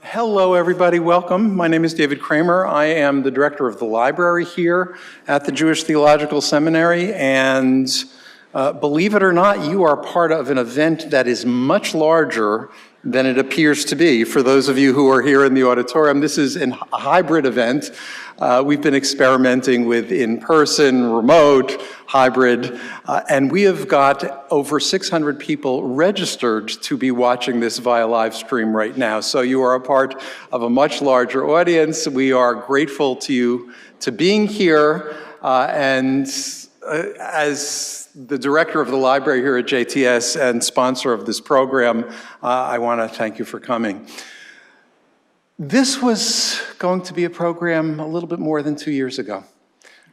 Hello, everybody. Welcome. My name is David Kraemer. I am the director of the library here at the Jewish Theological Seminary, and believe it or not, you are part of an event that is much larger than it appears to be. For those of you who are here in the auditorium, this is a hybrid event. We've been experimenting with in-person, remote, hybrid, and we have got over 600 people registered to be watching this via live stream right now. So you are a part of a much larger audience. We are grateful to you to being here, and as the director of the library here at JTS and sponsor of this program, I want to thank you for coming. This was going to be a program a little bit more than 2 years ago,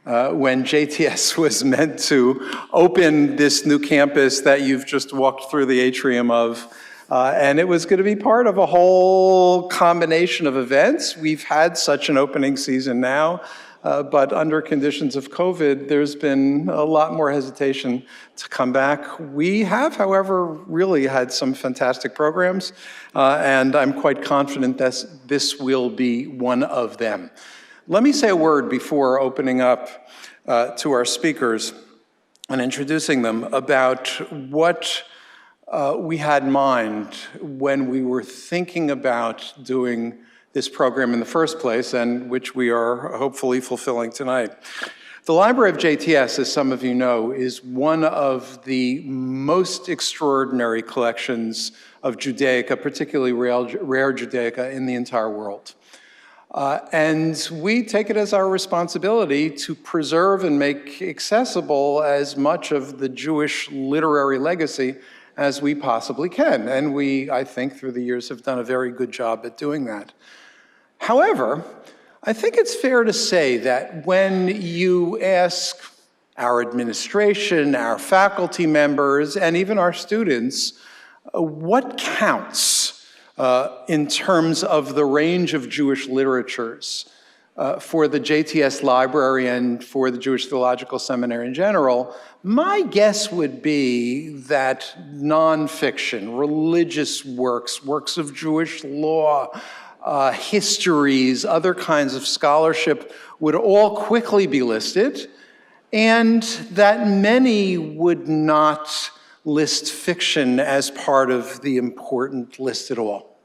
when JTS was meant to open this new campus that you've just walked through the atrium of, and it was going to be part of a whole combination of events. We've had such an opening season now, but under conditions of COVID, there's been a lot more hesitation to come back. We have, however, really had some fantastic programs, and I'm quite confident that this will be one of them. Let me say a word before opening up to our speakers and introducing them about what we had in mind when we were thinking about doing this program in the first place, and which we are hopefully fulfilling tonight. The Library of JTS, as some of you know, is one of the most extraordinary collections of Judaica, particularly rare Judaica, in the entire world. And we take it as our responsibility to preserve and make accessible as much of the Jewish literary legacy as we possibly can. And we, I think, through the years have done a very good job at doing that. However, I think it's fair to say that when you ask our administration, our faculty members, and even our students, what counts in terms of the range of Jewish literatures for the JTS Library and for the Jewish Theological Seminary in general, my guess would be that nonfiction, religious works, works of Jewish law, histories, other kinds of scholarship would all quickly be listed, and that many would not list fiction as part of the important list at all.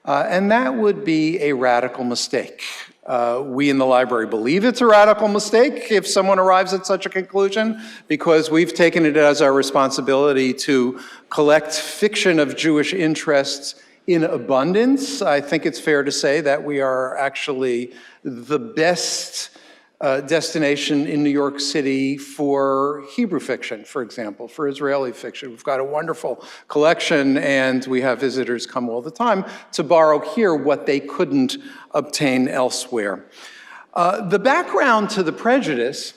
And that would be a radical mistake. We in the library believe it's a radical mistake if someone arrives at such a conclusion, because we've taken it as our responsibility to collect fiction of Jewish interests in abundance. I think it's fair to say that we are actually the best destination in New York City for Hebrew fiction, for example, for Israeli fiction. We've got a wonderful collection, and we have visitors come all the time to borrow here what they couldn't obtain elsewhere. The background to the prejudice,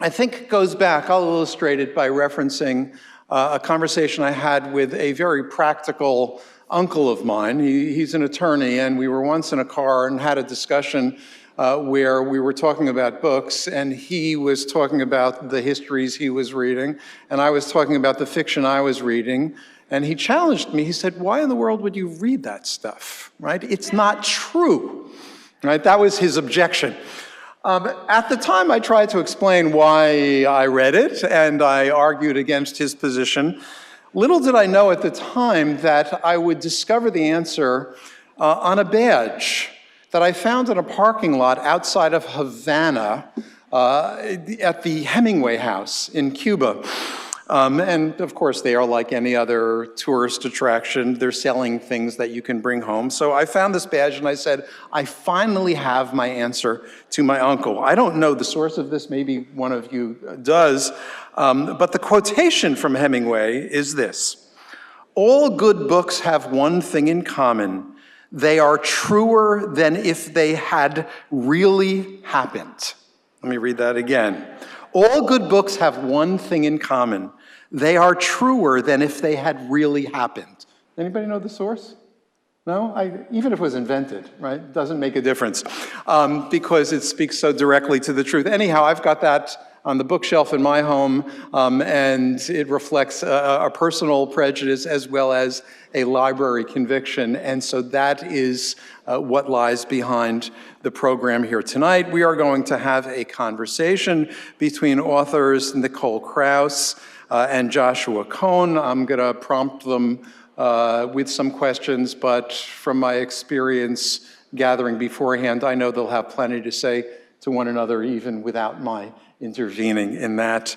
I think, goes back. I'll illustrate it by referencing a conversation I had with a very practical uncle of mine. He's an attorney, and we were once in a car and had a discussion where we were talking about books, and he was talking about the histories he was reading, and I was talking about the fiction I was reading, and he challenged me. He said, "Why in the world would you read that stuff, right? It's not true," right? That was his objection. At the time, I tried to explain why I read it, and I argued against his position. Little did I know at the time that I would discover the answer on a badge that I found in a parking lot outside of Havana at the Hemingway House in Cuba. And of course, they are like any other tourist attraction. They're selling things that you can bring home. So I found this badge and I said, I finally have my answer to my uncle. I don't know the source of this, maybe one of you does, but the quotation from Hemingway is this: "All good books have one thing in common. They are truer than if they had really happened." Let me read that again. All good books have one thing in common. They are truer than if they had really happened. Anybody know the source? No? Even if it was invented, right? It doesn't make a difference because it speaks so directly to the truth. Anyhow, I've got that on the bookshelf in my home, and it reflects a personal prejudice as well as a library conviction. And so that is what lies behind the program here tonight. We are going to have a conversation between authors Nicole Krauss and Joshua Cohen. I'm going to prompt them with some questions, but from my experience gathering beforehand, I know they'll have plenty to say to one another even without my intervening in that.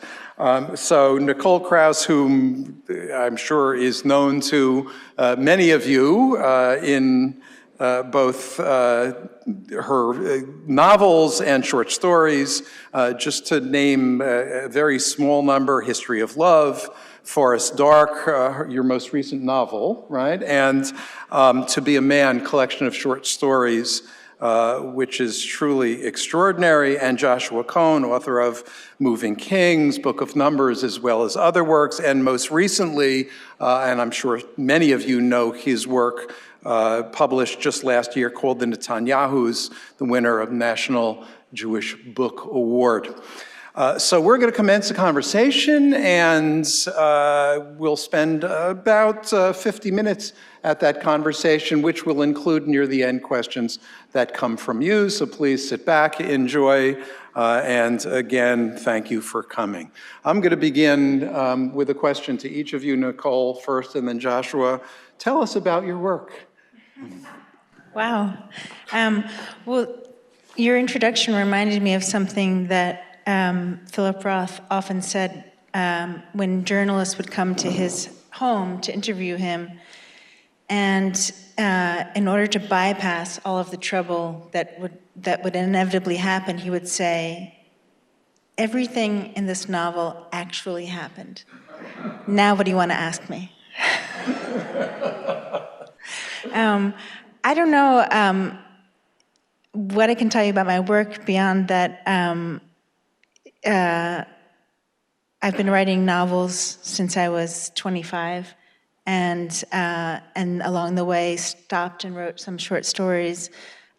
So Nicole Krauss, whom I'm sure is known to many of you in both her novels and short stories, just to name a very small number: History of Love, Forest Dark, your most recent novel, right? And To Be a Man, collection of short stories, which is truly extraordinary, and Joshua Cohen, author of Moving Kings, Book of Numbers, as well as other works, and most recently, and I'm sure many of you know his work, published just last year, called The Netanyahus, the winner of National Jewish Book Award. So we're going to commence a conversation, and we'll spend about 50 minutes at that conversation, which will include near the end questions that come from you. So please sit back, enjoy, and again, thank you for coming. I'm going to begin with a question to each of you, Nicole first, and then Joshua. Tell us about your work. Wow. Well, your introduction reminded me of something that Philip Roth often said when journalists would come to his home to interview him, and in order to bypass all of the trouble that would inevitably happen, he would say, "Everything in this novel actually happened. Now what do you want to ask me?" I don't know what I can tell you about my work beyond that. I've been writing novels since I was 25, and along the way stopped and wrote some short stories.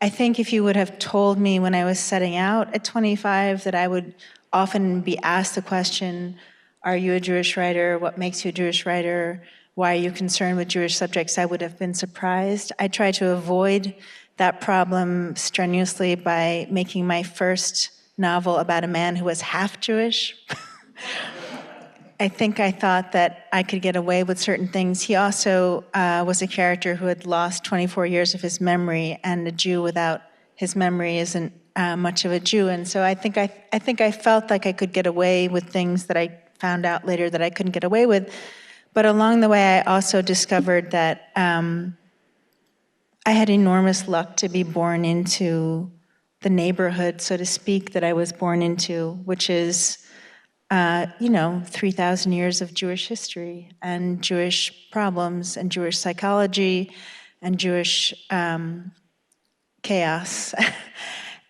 I think if you would have told me when I was setting out at 25 that I would often be asked the question, "Are you a Jewish writer? What makes you a Jewish writer? Why are you concerned with Jewish subjects?" I would have been surprised. I tried to avoid that problem strenuously by making my first novel about a man who was half Jewish. I think I thought that I could get away with certain things. He also was a character who had lost 24 years of his memory, and a Jew without his memory isn't much of a Jew. And so I think I felt like I could get away with things that I found out later that I couldn't get away with. But along the way, I also discovered that I had enormous luck to be born into the neighborhood, so to speak, that I was born into, which is, 3,000 years of Jewish history and Jewish problems and Jewish psychology and Jewish chaos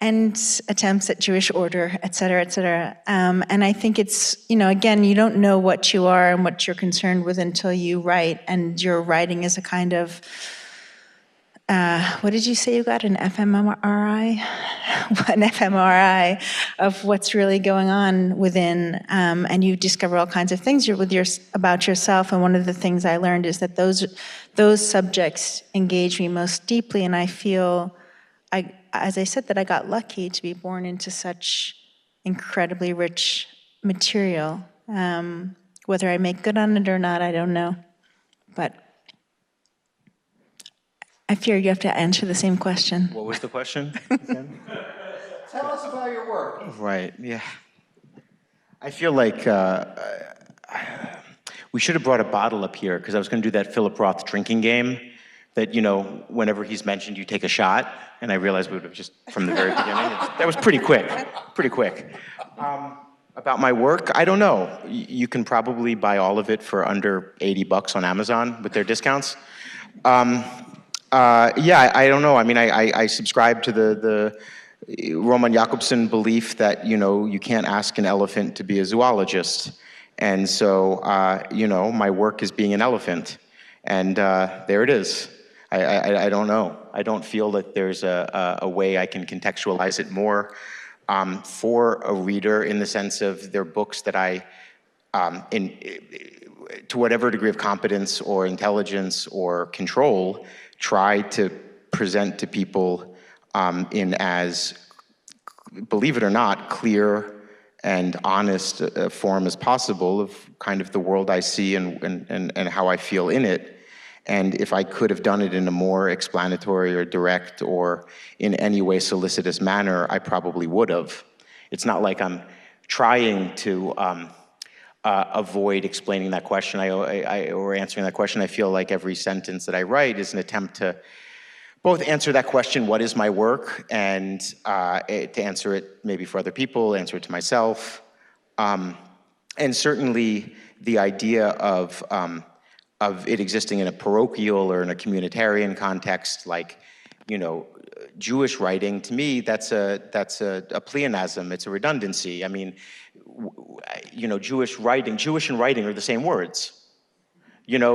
and attempts at Jewish order, et cetera, et cetera. And I think it's, again, you don't know what you are and what you're concerned with until you write, and your writing is a kind of, what did you say you got, an fMRI? An fMRI of what's really going on within, and you discover all kinds of things about yourself. And one of the things I learned is that those subjects engage me most deeply, and I feel, as I said, that I got lucky to be born into such incredibly rich material. Whether I make good on it or not, I don't know. But I fear you have to answer the same question. What was the question? Tell us about your work. Right, yeah. I feel like we should have brought a bottle up here, because I was going to do that Philip Roth drinking game that, whenever he's mentioned, you take a shot, and I realized we would have just, from the very beginning, that was pretty quick. About my work, I don't know. You can probably buy all of it for under $80 on Amazon with their discounts. I don't know. I mean, I subscribe to the Roman Jakobson belief that, you can't ask an elephant to be a zoologist. And so, my work is being an elephant. And there it is. I don't know. I don't feel that there's a way I can contextualize it more. for a reader in the sense of they're books that I, to whatever degree of competence or intelligence or control, try to present to people in as, believe it or not, clear and honest form as possible of kind of the world I see and how I feel in it. And if I could have done it in a more explanatory or direct or in any way solicitous manner, I probably would have. It's not like I'm trying to avoid explaining that question or answering that question. I feel like every sentence that I write is an attempt to both answer that question, what is my work, and to answer it maybe for other people, answer it to myself. And certainly the idea of it existing in a parochial or in a communitarian context, like, Jewish writing, to me, that's a pleonasm, it's a redundancy. I mean, Jewish and writing are the same words.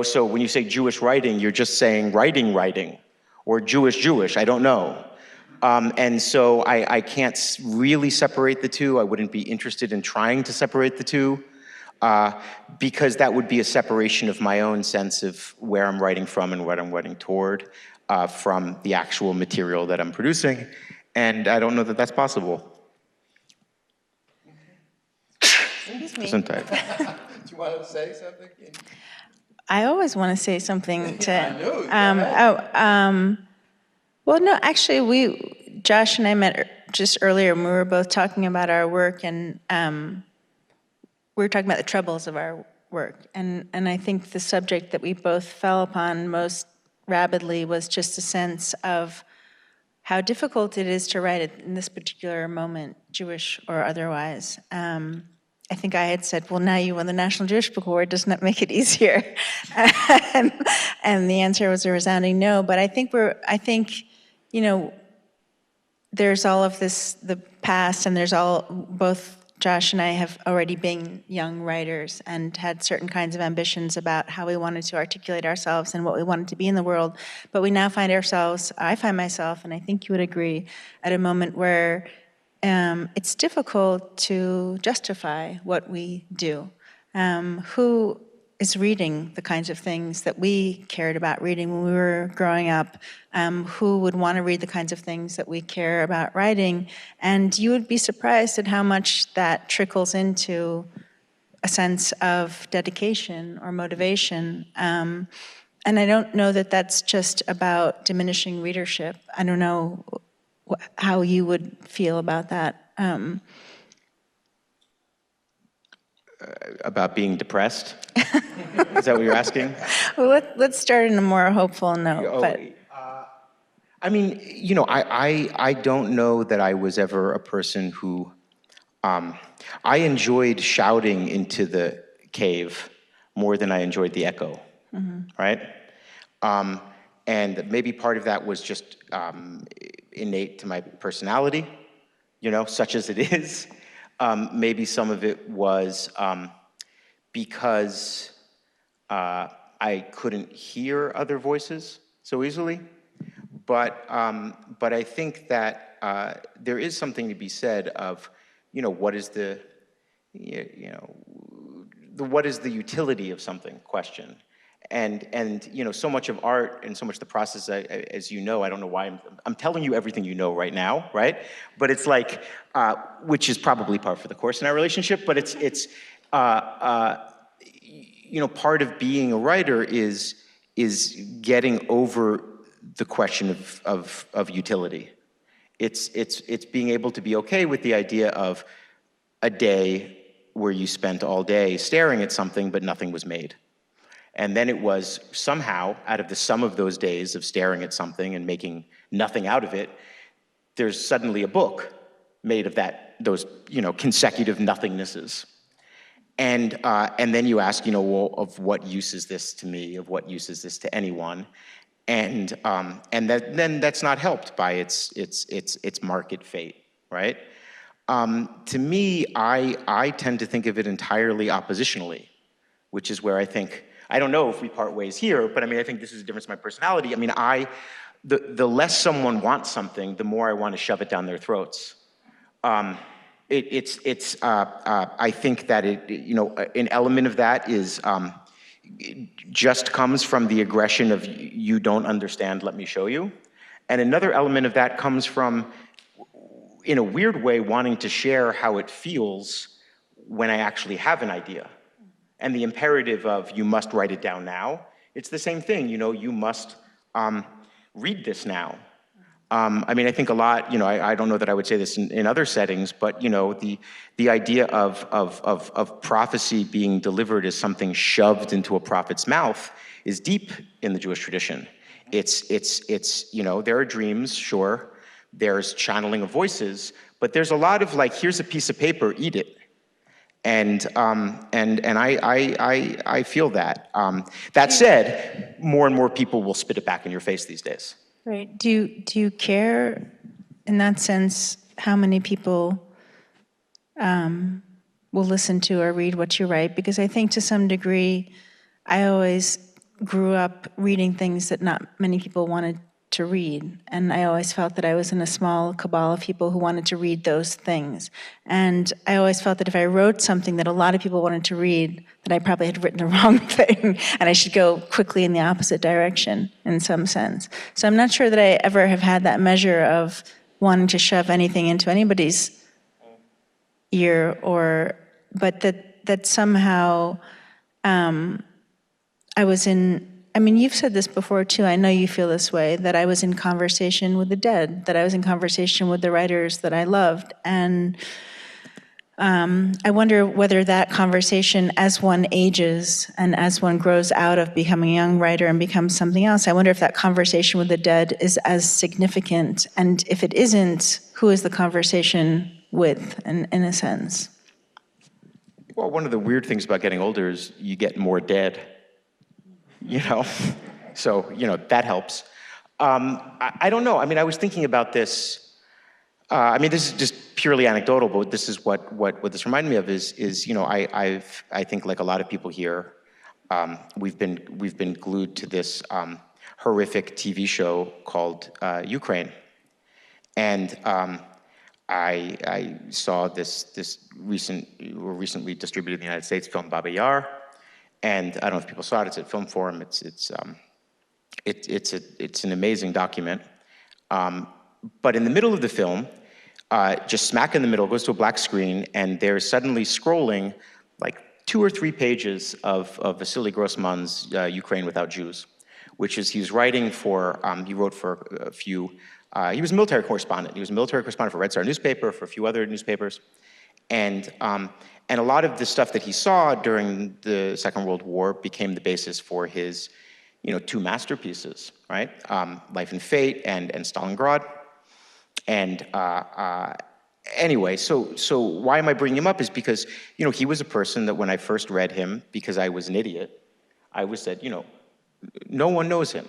So when you say Jewish writing, you're just saying writing, or Jewish, I don't know. And so I can't really separate the two. I wouldn't be interested in trying to separate the two, because that would be a separation of my own sense of where I'm writing from and what I'm writing toward, from the actual material that I'm producing. And I don't know that that's possible. Excuse me. Isn't it? Do you want to say something? I always want to say something to. I know. Well, no, actually, Josh and I met just earlier, and we were both talking about our work, and we were talking about the troubles of our work. And I think the subject that we both fell upon most rapidly was just a sense of how difficult it is to write it in this particular moment, Jewish or otherwise. I think I had said, well, now you won the National Jewish Book Award, doesn't that make it easier? and the answer was a resounding no. But I think there's all of this, the past, and both Josh and I have already been young writers and had certain kinds of ambitions about how we wanted to articulate ourselves and what we wanted to be in the world. But we now I find myself, and I think you would agree, at a moment where it's difficult to justify what we do. Who is reading the kinds of things that we cared about reading when we were growing up? Who would want to read the kinds of things that we care about writing? And you would be surprised at how much that trickles into a sense of dedication or motivation. And I don't know that that's just about diminishing readership. I don't know how you would feel about that. About being depressed? Is that what you're asking? Well, let's start in a more hopeful note. I mean, I don't know that I was ever a person who, I enjoyed shouting into the cave more than I enjoyed the echo, right? And maybe part of that was just innate to my personality, such as it is. Maybe some of it was because I couldn't hear other voices so easily. But I think that there is something to be said of, what is the what is the utility of something question. And so much of art and so much the process, as you know, I don't know why I'm telling you everything you know right now, right? But it's like, which is probably par for the course in our relationship, but it's part of being a writer is getting over the question of utility. It's being able to be okay with the idea of a day where you spent all day staring at something but nothing was made. And then it was somehow, out of the sum of those days of staring at something and making nothing out of it, there's suddenly a book made of those consecutive nothingnesses. And then you ask, well, of what use is this to me? Of what use is this to anyone? And then that's not helped by its market fate, right? To me, I tend to think of it entirely oppositionally, which is where I think, I don't know if we part ways here, but I think this is a difference in my personality. The less someone wants something, the more I want to shove it down their throats. I think that an element of that is just comes from the aggression of you don't understand, let me show you. And another element of that comes from, in a weird way, wanting to share how it feels when I actually have an idea. And the imperative of you must write it down now, it's the same thing, you must read this now. I mean, I think a lot, I don't know that I would say this in other settings, but the idea of prophecy being delivered as something shoved into a prophet's mouth is deep in the Jewish tradition. It's there are dreams, sure, there's channeling of voices, but there's a lot of like, here's a piece of paper, eat it. And I feel that. That said, more and more people will spit it back in your face these days. Right. Do you care, in that sense, how many people will listen to or read what you write? Because I think to some degree, I always grew up reading things that not many people wanted to read. And I always felt that I was in a small cabal of people who wanted to read those things. And I always felt that if I wrote something that a lot of people wanted to read, that I probably had written the wrong thing, and I should go quickly in the opposite direction, in some sense. So I'm not sure that I ever have had that measure of wanting to shove anything into anybody's ear, but that somehow I was in, I mean, you've said this before too, I know you feel this way, that I was in conversation with the dead, that I was in conversation with the writers that I loved. And I wonder whether that conversation, as one ages and as one grows out of becoming a young writer and becomes something else, I wonder if that conversation with the dead is as significant. And if it isn't, who is the conversation with, in a sense? Well, one of the weird things about getting older is you get more dead. So, that helps. I don't know. I mean, I was thinking about this. This is just purely anecdotal, but this is what this reminded me of is I think like a lot of people here, we've been glued to this horrific TV show called Ukraine. And I saw this recently distributed in the United States film Baba Yar. And I don't know if people saw it. It's at Film Forum. It's an amazing document. But in the middle of the film, just smack in the middle, goes to a black screen, and there's suddenly scrolling like 2 or 3 pages of Vasily Grossman's Ukraine Without Jews, which is he wrote for a few. He was a military correspondent. He was a military correspondent for Red Star newspaper, for a few other newspapers, and a lot of the stuff that he saw during the Second World War became the basis for his, 2 masterpieces, right? Life and Fate and Stalingrad. And anyway, so why am I bringing him up is because, he was a person that when I first read him, because I was an idiot, I was said, no one knows him.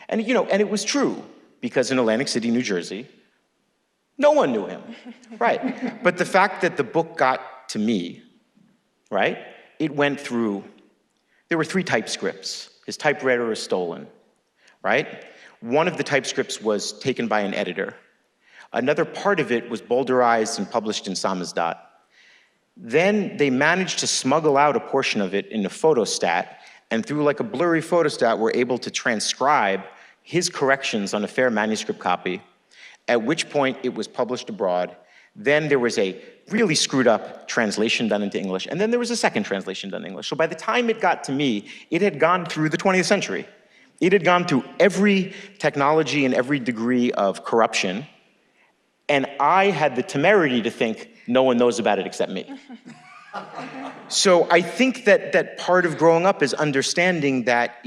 And, and it was true, because in Atlantic City, New Jersey, no one knew him, right? But the fact that the book got to me, right? It went through, there were 3 typescripts. His typewriter was stolen, right? One of the typescripts was taken by an editor. Another part of it was boulderized and published in Samizdat. Then they managed to smuggle out a portion of it in a photostat, and through like a blurry photostat were able to transcribe his corrections on a fair manuscript copy, at which point it was published abroad. Then there was a really screwed up translation done into English, and then there was a second translation done in English. So by the time it got to me, it had gone through the 20th century. It had gone through every technology and every degree of corruption, and I had the temerity to think no one knows about it except me. So I think that part of growing up is understanding that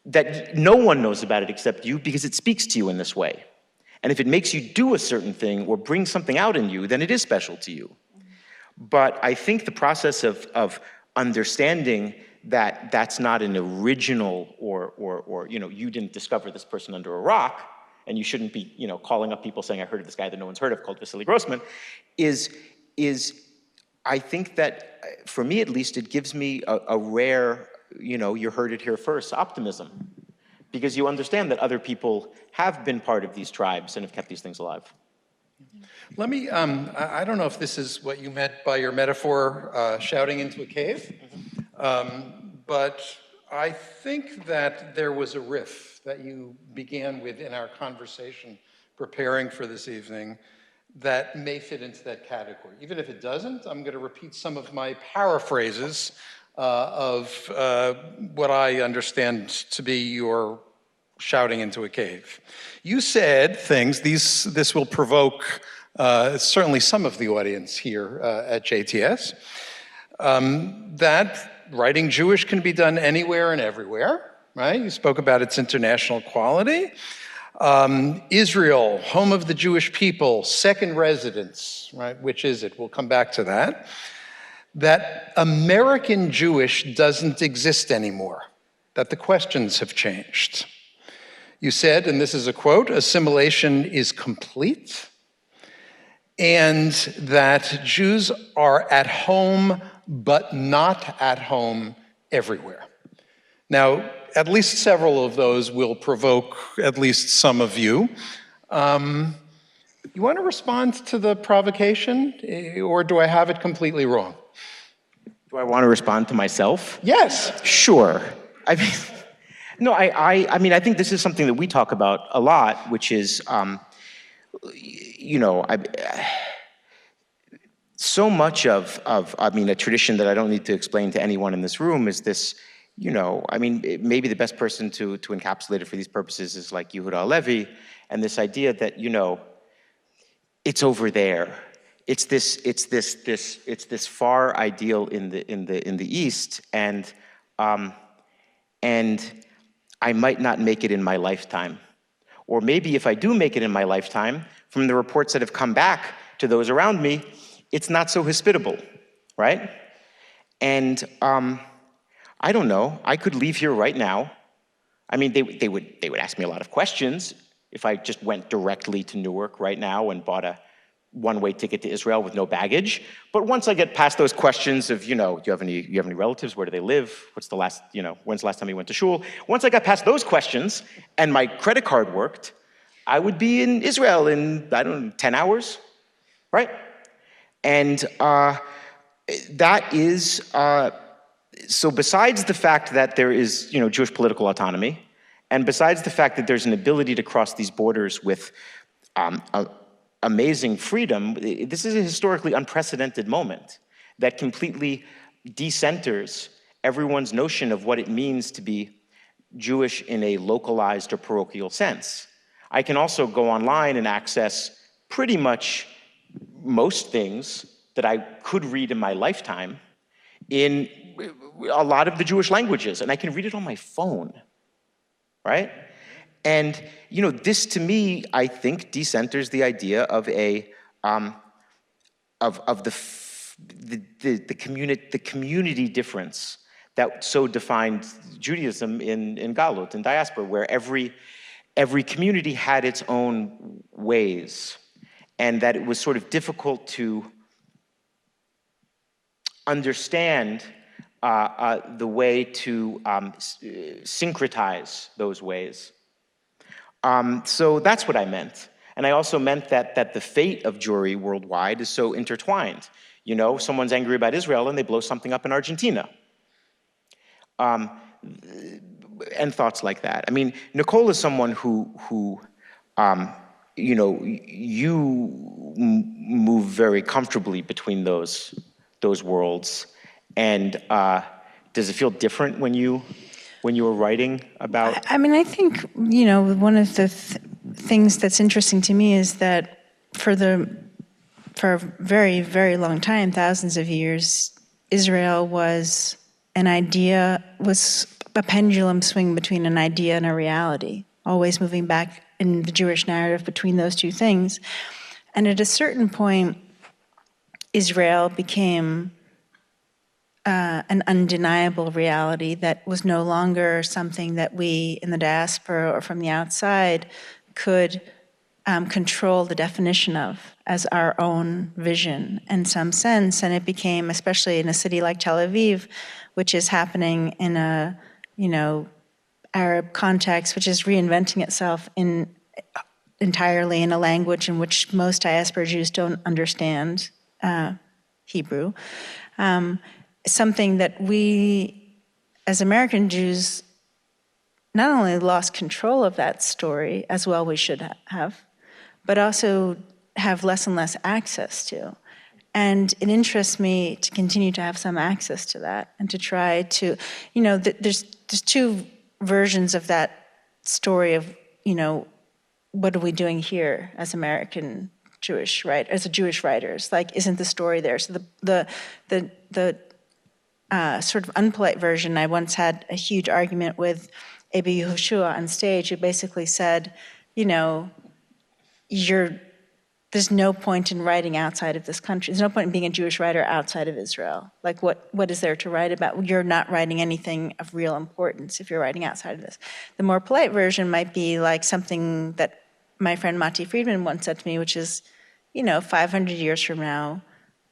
that no one knows about it except you because it speaks to you in this way. And if it makes you do a certain thing or bring something out in you, then it is special to you. But I think the process of understanding that that's not an original or you didn't discover this person under a rock, and you shouldn't be calling up people saying, I heard of this guy that no one's heard of called Vasily Grossman, is I think that, for me at least, it gives me a rare, you heard it here first, optimism. Because you understand that other people have been part of these tribes and have kept these things alive. Let me, I don't know if this is what you meant by your metaphor, shouting into a cave, but I think that there was a riff that you began with in our conversation preparing for this evening that may fit into that category. Even if it doesn't, I'm going to repeat some of my paraphrases of what I understand to be your shouting into a cave. You said things, this will provoke certainly some of the audience here at JTS, that writing Jewish can be done anywhere and everywhere, right? You spoke about its international quality. Israel, home of the Jewish people, second residence, right? Which is it? We'll come back to that. That American Jewish doesn't exist anymore, that the questions have changed. You said, and this is a quote, assimilation is complete, and that Jews are at home, but not at home everywhere. Now, at least several of those will provoke at least some of you. You want to respond to the provocation, or do I have it completely wrong? Do I want to respond to myself? Yes. Sure. I mean, no, I mean, I think this is something that we talk about a lot, which is, you know, so much of, I mean, a tradition that I don't need to explain to anyone in this room is this, you know, I mean, maybe the best person to encapsulate it for these purposes is like Yehuda Halevi, and this idea that, you know, it's over there. It's this far ideal in the East, and I might not make it in my lifetime. Or maybe if I do make it in my lifetime, from the reports that have come back to those around me, it's not so hospitable, right? And I don't know, I could leave here right now. I mean, they would ask me a lot of questions if I just went directly to Newark right now and bought a one-way ticket to Israel with no baggage. But once I get past those questions of, you know, do you have any relatives? Where do they live? What's the last, you know, when's the last time you went to shul? Once I got past those questions and my credit card worked, I would be in Israel in, I don't know, 10 hours, right? And that is, so besides the fact that there is, you know, Jewish political autonomy, and besides the fact that there's an ability to cross these borders with amazing freedom, this is a historically unprecedented moment that completely decenters everyone's notion of what it means to be Jewish in a localized or parochial sense. I can also go online and access pretty much most things that I could read in my lifetime in a lot of the Jewish languages, and I can read it on my phone, right? And, you know, this to me, I think, decenters the idea of the community difference that so defined Judaism in Galut, in diaspora, where every community had its own ways, and that it was sort of difficult to understand the way to syncretize those ways. So that's what I meant. And I also meant that the fate of Jewry worldwide is so intertwined. You know, someone's angry about Israel and they blow something up in Argentina. And thoughts like that. I mean, Nicole is someone who you know, you move very comfortably between those worlds. And does it feel different when you were writing about? I mean, I think, you know, one of the things that's interesting to me is that for a very, very long time, thousands of years, Israel was a pendulum swing between an idea and a reality, always moving back in the Jewish narrative between those two things. And at a certain point, Israel became an undeniable reality that was no longer something that we in the diaspora or from the outside could control the definition of as our own vision in some sense. And it became, especially in a city like Tel Aviv, which is happening in a, you know, Arab context, which is reinventing itself in entirely in a language in which most diaspora Jews don't understand, Hebrew. Something that we, as American Jews, not only lost control of that story, as well we should have, but also have less and less access to. And it interests me to continue to have some access to that and to try to, there's two versions of that story of, what are we doing here as American Jewish, right? As a Jewish writers, like, isn't the story there? So the sort of unpolite version, I once had a huge argument with Joshuas on stage, who basically said, there's no point in writing outside of this country. There's no point in being a Jewish writer outside of Israel. Like, what is there to write about? You're not writing anything of real importance if you're writing outside of this. The more polite version might be like something that my friend Mati Friedman once said to me, which is, 500 years from now,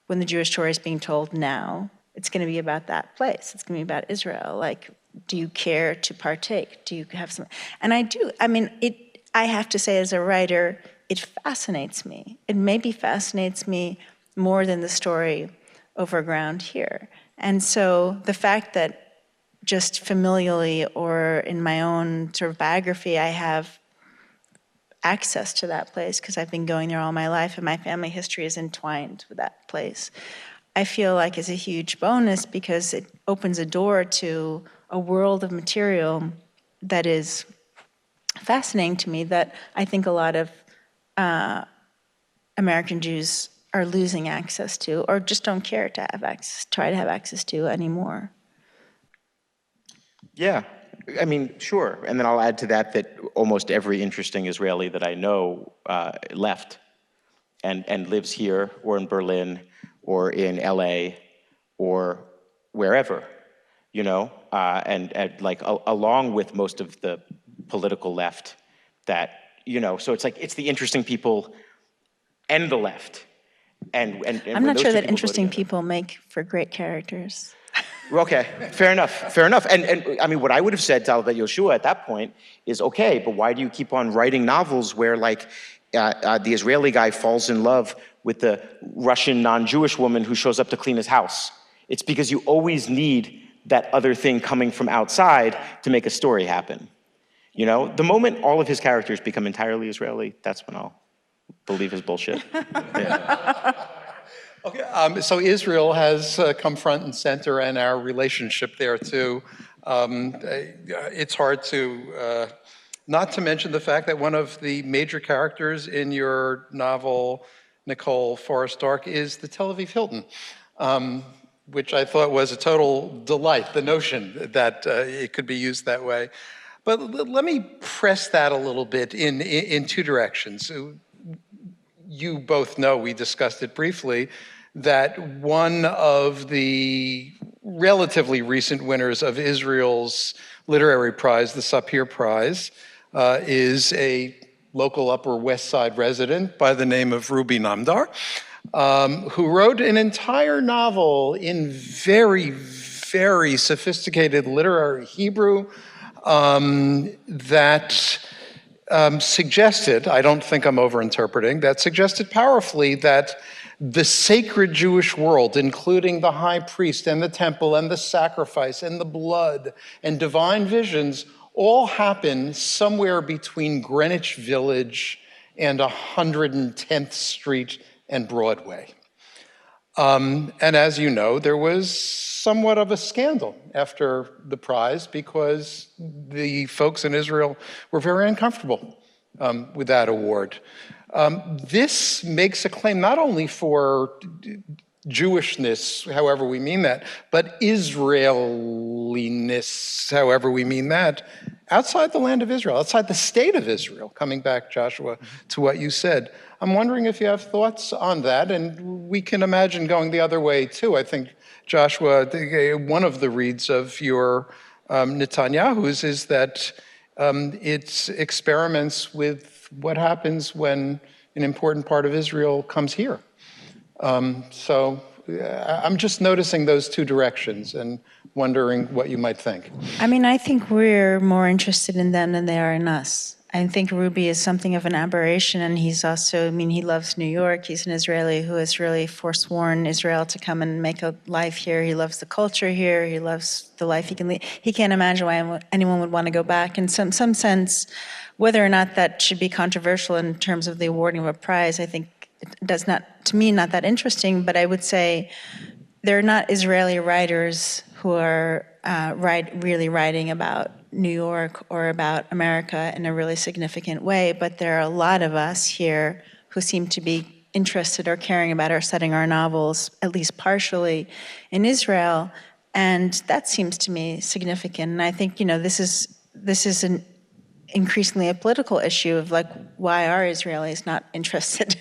when the Jewish story is being told now, it's going to be about that place. It's going to be about Israel. Like, do you care to partake? Do you have some? And I do. I mean, I have to say, as a writer, it fascinates me. It maybe fascinates me more than the story over ground here. And so the fact that just familially or in my own sort of biography, I have access to that place because I've been going there all my life and my family history is entwined with that place, I feel like is a huge bonus because it opens a door to a world of material that is fascinating to me, that I think a lot of American Jews are losing access to, or just don't care to have access, try to have access to anymore. Yeah, I mean, sure. And then I'll add to that almost every interesting Israeli that I know left and lives here or in Berlin or in LA or wherever, and like along with most of the political left that, so it's like, it's the interesting people and the left. And I'm not sure that interesting people make for great characters. Okay, fair enough. And I mean, what I would have said to Joshua at that point is, okay, but why do you keep on writing novels where like the Israeli guy falls in love with the Russian non-Jewish woman who shows up to clean his house? It's because you always need that other thing coming from outside to make a story happen. The moment all of his characters become entirely Israeli, that's when I'll believe his bullshit. Yeah. Okay, so Israel has come front and center, and our relationship there too. It's hard to not to mention the fact that one of the major characters in your novel, Nicole Forrest Dark, is the Tel Aviv Hilton, which I thought was a total delight, the notion that it could be used that way. But let me press that a little bit in two directions. You both know, we discussed it briefly, that one of the relatively recent winners of Israel's literary prize, the Sapir Prize, is a local Upper West Side resident by the name of Ruby Namdar, who wrote an entire novel in very, very sophisticated literary Hebrew that suggested, I don't think I'm overinterpreting, that suggested powerfully that the sacred Jewish world, including the high priest and the temple and the sacrifice and the blood and divine visions, all happen somewhere between Greenwich Village and 110th Street and Broadway. And as you know, there was somewhat of a scandal after the prize because the folks in Israel were very uncomfortable with that award. This makes a claim not only for Jewishness, however we mean that, but Israeliness, however we mean that, outside the land of Israel, outside the state of Israel, coming back, Joshua, to what you said. I'm wondering if you have thoughts on that, and we can imagine going the other way, too. I think, Joshua, one of the reads of your Netanyahus is that it's experiments with what happens when an important part of Israel comes here. So I'm just noticing those two directions and wondering what you might think. I mean, I think we're more interested in them than they are in us. I think Ruby is something of an aberration, and he's also, I mean, he loves New York. He's an Israeli who has really forsworn Israel to come and make a life here. He loves the culture here. He loves the life he can lead. He can't imagine why anyone would want to go back. In some sense, whether or not that should be controversial in terms of the awarding of a prize, I think it does not, to me, not that interesting, but I would say there are not Israeli writers who are really writing about New York or about America in a really significant way, but there are a lot of us here who seem to be interested or caring about or setting our novels, at least partially, in Israel, and that seems to me significant. And I think, this is an increasingly a political issue of like, why are Israelis not interested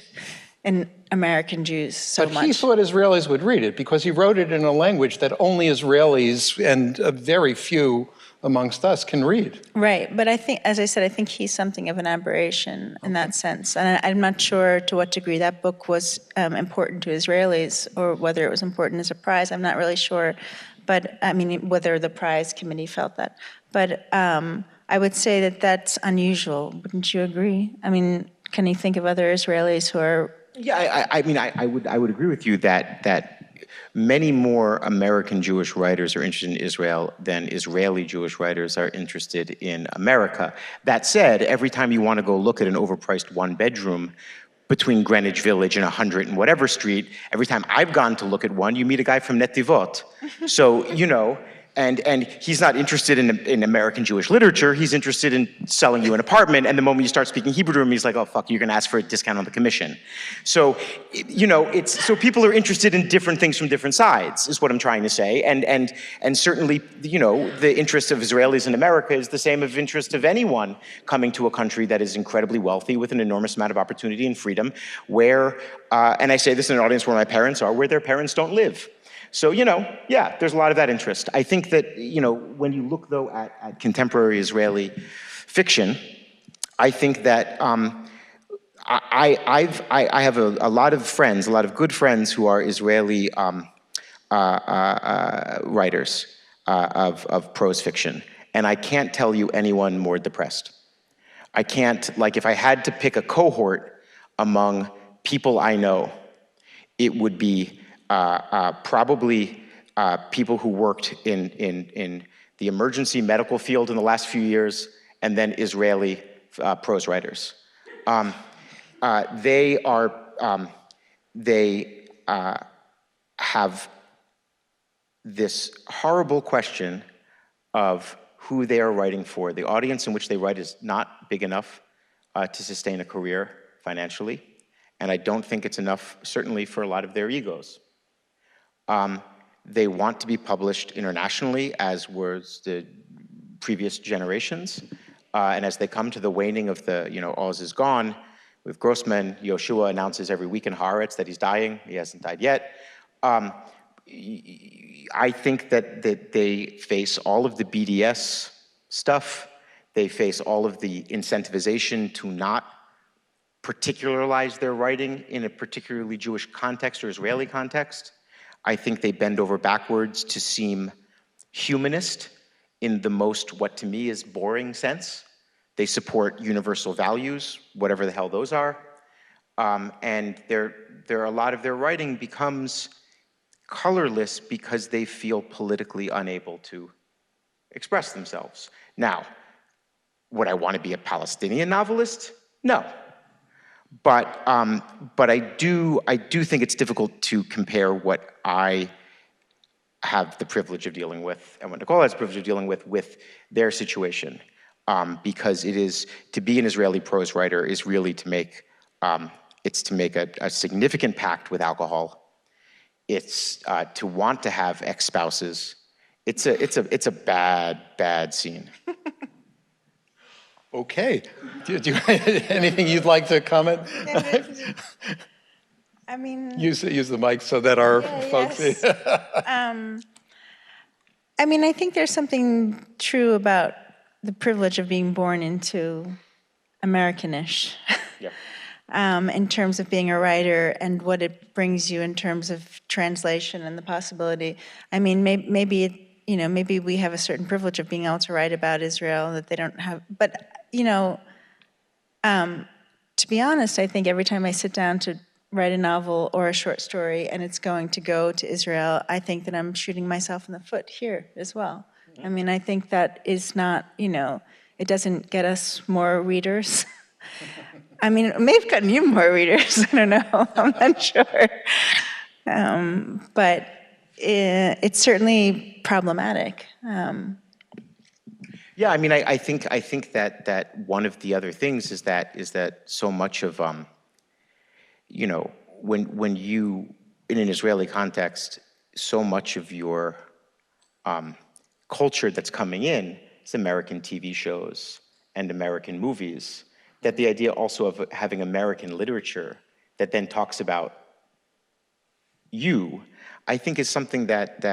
in American Jews so much? But he thought Israelis would read it because he wrote it in a language that only Israelis and very few amongst us can read. Right, but I think, as I said, I think he's something of an aberration in that sense. And I'm not sure to what degree that book was important to Israelis or whether it was important as a prize. I'm not really sure, but I mean, whether the prize committee felt that. But I would say that that's unusual. Wouldn't you agree? I mean, can you think of other Israelis who are... Yeah, I would agree with you that many more American Jewish writers are interested in Israel than Israeli Jewish writers are interested in America. That said, every time you want to go look at an overpriced one-bedroom between Greenwich Village and 100 and whatever street, every time I've gone to look at one, you meet a guy from Netivot. So, and he's not interested in American Jewish literature, he's interested in selling you an apartment, and the moment you start speaking Hebrew to him, he's like, oh, fuck, you're gonna ask for a discount on the commission. So, so people are interested in different things from different sides, is what I'm trying to say, and certainly, the interest of Israelis in America is the same of interest of anyone coming to a country that is incredibly wealthy with an enormous amount of opportunity and freedom, where, and I say this in an audience where my parents are, where their parents don't live. So, yeah, there's a lot of that interest. I think that, when you look, though, at contemporary Israeli fiction, I think that I have a lot of friends, a lot of good friends who are Israeli writers of prose fiction, and I can't tell you anyone more depressed. I can't, if I had to pick a cohort among people I know, it would be probably people who worked in the emergency medical field in the last few years, and then Israeli prose writers. They have this horrible question of who they are writing for. The audience in which they write is not big enough to sustain a career financially, and I don't think it's enough, certainly, for a lot of their egos. They want to be published internationally, as was the previous generations. And as they come to the waning of the, Oz is gone, with Grossman, Yoshua announces every week in Haaretz that he's dying. He hasn't died yet. I think that they face all of the BDS stuff. They face all of the incentivization to not particularize their writing in a particularly Jewish context or Israeli context. I think they bend over backwards to seem humanist in the most, what to me is boring sense. They support universal values, whatever the hell those are. And a lot of their writing becomes colorless because they feel politically unable to express themselves. Now, would I want to be a Palestinian novelist? No. But I do think it's difficult to compare what I have the privilege of dealing with and what Nicole has the privilege of dealing with their situation, because it is to be an Israeli prose writer is really to make a significant pact with alcohol. It's to want to have ex-spouses. It's a bad scene. Okay. Do you anything you'd like to comment? I mean... Use the mic so that our folks... Yes. I mean, I think there's something true about the privilege of being born into Americanish. Yeah. In terms of being a writer and what it brings you in terms of translation and the possibility. I mean, maybe we have a certain privilege of being able to write about Israel that they don't have. But, To be honest, I think every time I sit down to write a novel or a short story and it's going to go to Israel, I think that I'm shooting myself in the foot here as well. I mean, I think that is not, it doesn't get us more readers. I mean, it may have gotten you more readers. I don't know. I'm not sure. But it's certainly problematic. Yeah, I mean, I think that one of the other things is that so much of when you, in an Israeli context, so much of your culture that's coming in is American TV shows and American movies, that the idea also of having American literature that then talks about you, I think is something that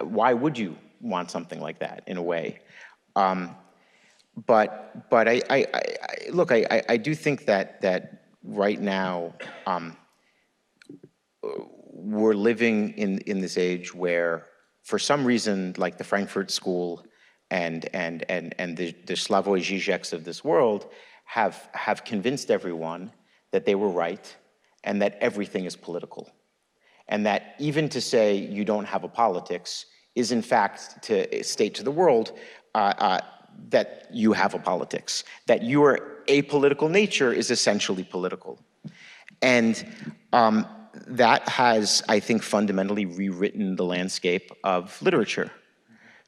why would you want something like that in a way? But I look, I do think that right now we're living in this age where, for some reason, like the Frankfurt School and the Slavoj Žižeks of this world have convinced everyone that they were right and that everything is political, and that even to say you don't have a politics is in fact to state to the world that you have a politics, that your apolitical nature is essentially political. And that has, I think, fundamentally rewritten the landscape of literature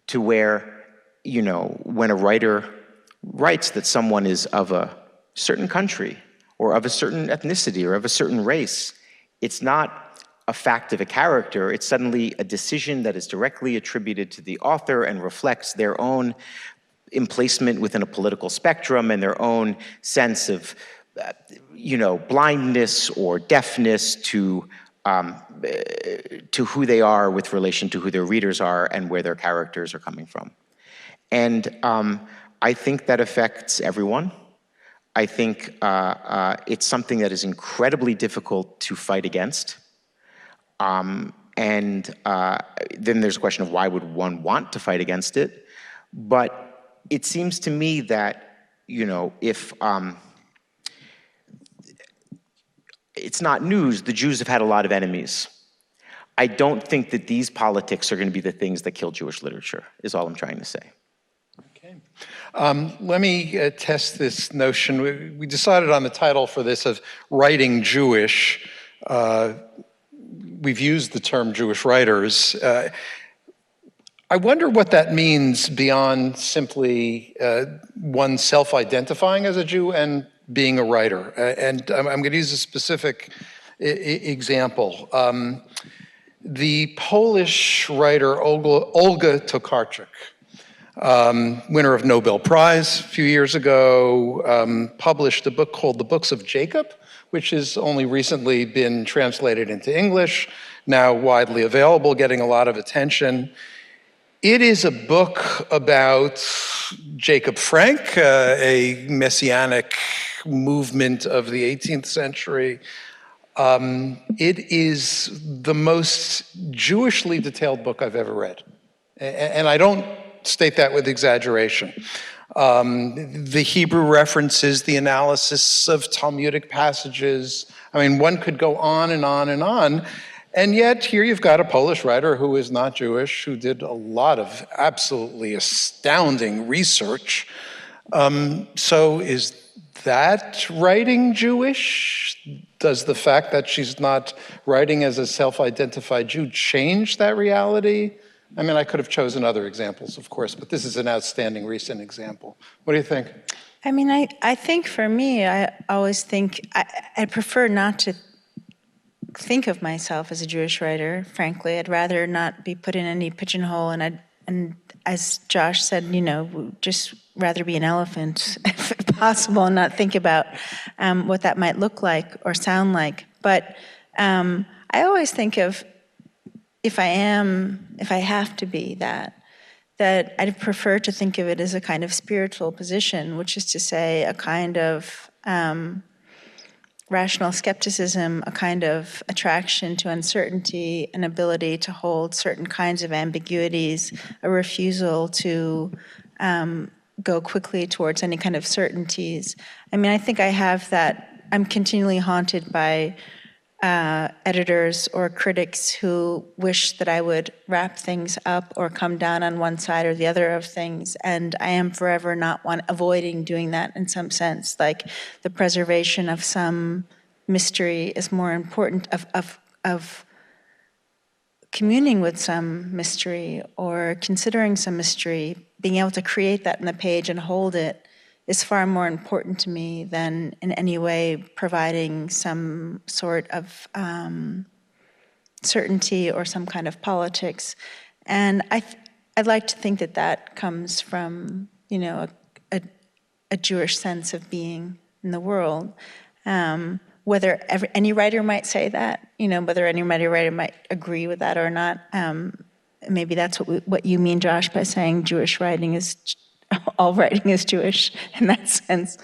to where, when a writer writes that someone is of a certain country or of a certain ethnicity or of a certain race, it's not a fact of a character, it's suddenly a decision that is directly attributed to the author and reflects their own emplacement within a political spectrum and their own sense of, blindness or deafness to who they are with relation to who their readers are and where their characters are coming from. And I think that affects everyone. I think it's something that is incredibly difficult to fight against. And then there's a question of why would one want to fight against it? But it seems to me that, if it's not news, the Jews have had a lot of enemies. I don't think that these politics are going to be the things that kill Jewish literature, is all I'm trying to say. Okay. Let me test this notion. We decided on the title for this of Writing Jewish. We've used the term Jewish writers. I wonder what that means beyond simply one self-identifying as a Jew and being a writer. And I'm going to use a specific example. The Polish writer Olga Tokarczuk, winner of Nobel Prize a few years ago, published a book called The Books of Jacob, which has only recently been translated into English, now widely available, getting a lot of attention. It is a book about Jacob Frank, a messianic movement of the 18th century. It is the most Jewishly detailed book I've ever read. And I don't state that with exaggeration. The Hebrew references, the analysis of Talmudic passages. I mean, one could go on and on and on. And yet, here you've got a Polish writer who is not Jewish, who did a lot of absolutely astounding research. So is that writing Jewish? Does the fact that she's not writing as a self-identified Jew change that reality? I mean, I could have chosen other examples, of course, but this is an outstanding recent example. What do you think? I mean, I think for me, I always think, I prefer not to think of myself as a Jewish writer, frankly. I'd rather not be put in any pigeonhole, and as Josh said, just rather be an elephant if possible and not think about what that might look like or sound like. But I always think of, if I have to be that I'd prefer to think of it as a kind of spiritual position, which is to say a kind of rational skepticism, a kind of attraction to uncertainty, an ability to hold certain kinds of ambiguities, a refusal to go quickly towards any kind of certainties. I mean, I think I have that. I'm continually haunted by editors or critics who wish that I would wrap things up or come down on one side or the other of things, and I am forever avoiding doing that in some sense. Like the preservation of some mystery is more important, of communing with some mystery or considering some mystery, being able to create that in the page and hold it is far more important to me than in any way providing some sort of certainty or some kind of politics. And I'd like to think that that comes from, you know, a Jewish sense of being in the world. Whether any writer might say that, you know, whether any writer might agree with that or not, maybe that's what you mean, Josh, by saying Jewish writing is, all writing is Jewish in that sense.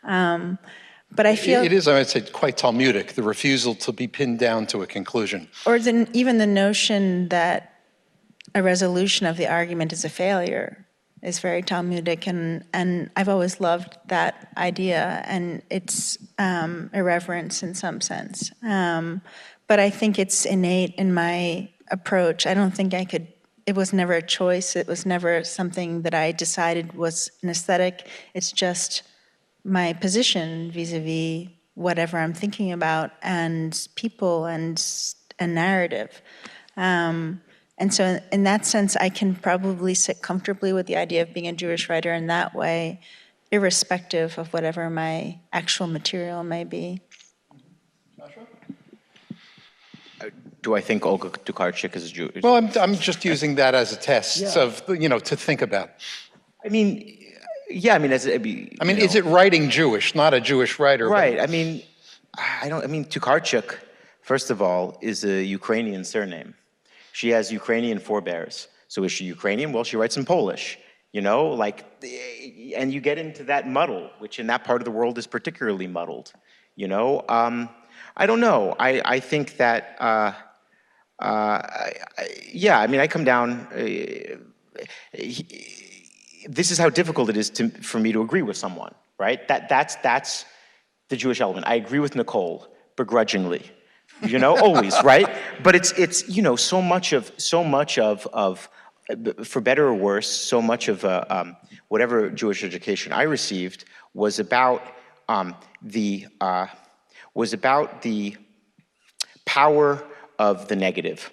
But I feel... It is, I would say, quite Talmudic, the refusal to be pinned down to a conclusion. Or even the notion that a resolution of the argument is a failure is very Talmudic, and I've always loved that idea, and it's irreverence in some sense. But I think it's innate in my approach. I don't think I could, it was never a choice, it was never something that I decided was an aesthetic, it's just my position vis-a-vis whatever I'm thinking about, and people, and narrative. And so in that sense, I can probably sit comfortably with the idea of being a Jewish writer in that way, irrespective of whatever my actual material may be. Do I think Olga Tokarczuk is Jewish? Well, I'm just using that as a test of, you know, to think about. I mean, yeah, I mean, is it writing Jewish, not a Jewish writer? Right, I mean, Tokarczuk, first of all, is a Ukrainian surname. She has Ukrainian forebears. So is she Ukrainian? Well, she writes in Polish, you know, like, and you get into that muddle, which in that part of the world is particularly muddled, you know? I don't know. I think that, yeah, I mean, I come down, this is how difficult it is for me to agree with someone, right? That's the Jewish element. I agree with Nicole, begrudgingly. You know, always, right? But it's you know, so much of for better or worse, so much of whatever Jewish education I received was about the power of the negative,